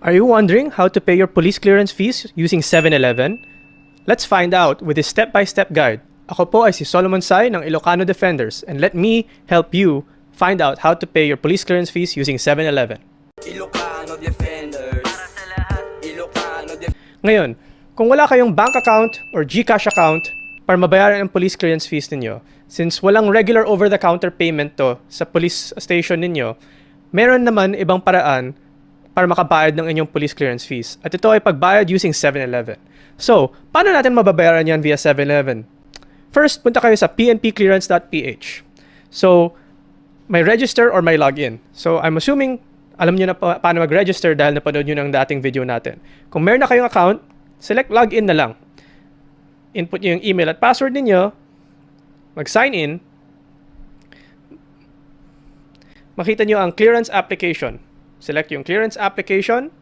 Are you wondering how to pay your police clearance fees using 7-Eleven? Let's find out with this step-by-step guide. Ako po ay si Solomon Say ng Ilocano Defenders, and let me help you find out how to pay your police clearance fees using 7-Eleven. Ilocano Defenders. Para sa lahat. Ilocano Ngayon, kung wala kayong bank account or GCash account para mabayaran ang police clearance fees ninyo, since walang regular over-the-counter payment to sa police station ninyo, meron naman ibang paraan para makabayad ng inyong police clearance fees. At ito ay pagbayad using 7-Eleven. So, paano natin mababayaran yan via 7-Eleven? First, punta kayo sa pnpclearance.ph. So, may register or may login. So, I'm assuming alam nyo na paano mag-register dahil napanood nyo ng dating video natin. Kung meron na kayong account, select login na lang. Input nyo yung email at password ninyo, mag-sign in, makita nyo ang clearance application. Select yung clearance application.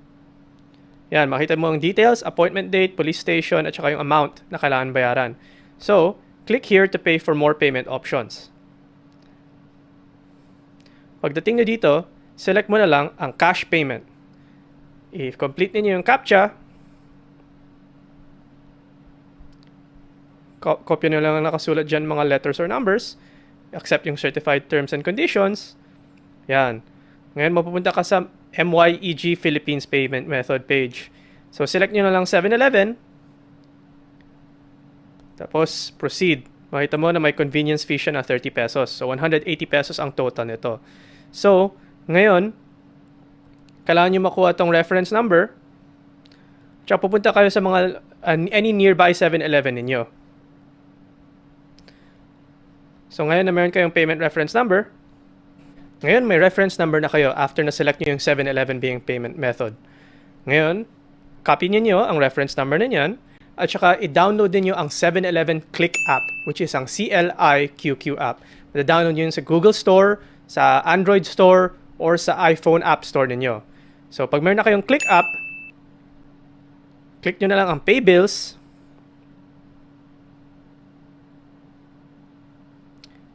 Yan, makita mo ang details, appointment date, police station, at saka yung amount na kailangan bayaran. So, click here to pay for more payment options. Pagdating nyo dito, select mo na lang ang cash payment. I-complete niyo yung CAPTCHA. Kopya nyo lang ang nakasulat dyan mga letters or numbers. Accept yung certified terms and conditions. Yan. Ngayon, mapupunta ka sa MYEG Philippines Payment Method page. So, select nyo na lang 7-Eleven. Tapos, proceed. Makita mo na may convenience fee siya na 30 pesos. So, 180 pesos ang total nito. So, ngayon, kailangan nyo makuha itong reference number. Tsaka pupunta kayo sa mga any nearby 7-Eleven ninyo. So, ngayon na meron kayong payment reference number. Ngayon, may reference number na kayo after na-select nyo yung 7-Eleven being payment method. Ngayon, copy niyo ang reference number na yan at saka i-download niyo ang 7-Eleven Click app, which is ang CLIQQ app. I-download nyo yun sa Google Store, sa Android Store, or sa iPhone App Store ninyo. So, pag meron na kayong Click app, click nyo na lang ang Pay Bills,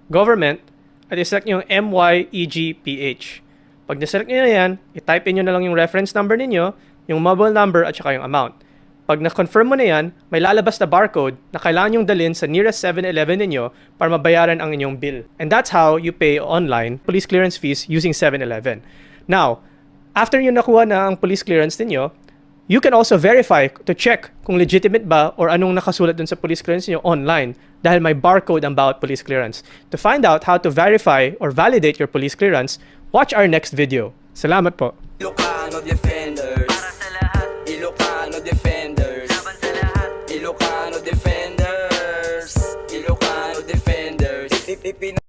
Government, at i-select nyo yung MYEGPH. Pag na-select nyo na yan, i-type in nyo na lang yung reference number ninyo, yung mobile number, at saka yung amount. Pag na-confirm mo na yan, may lalabas na barcode na kailangan nyong dalhin sa nearest 7-Eleven ninyo para mabayaran ang inyong bill. And that's how you pay online police clearance fees using 7-Eleven. Now, after nyo nakuha na ang police clearance ninyo, you can also verify to check kung legitimate ba or anong nakasulat dun sa police clearance niyo online dahil may barcode about police clearance. To find out how to verify or validate your police clearance, watch our next video. Salamat po. Ilocano Defenders. Para sa lahat. Ilocano Defenders. Laban sa lahat. Ilocano Defenders. Ilocano Defenders.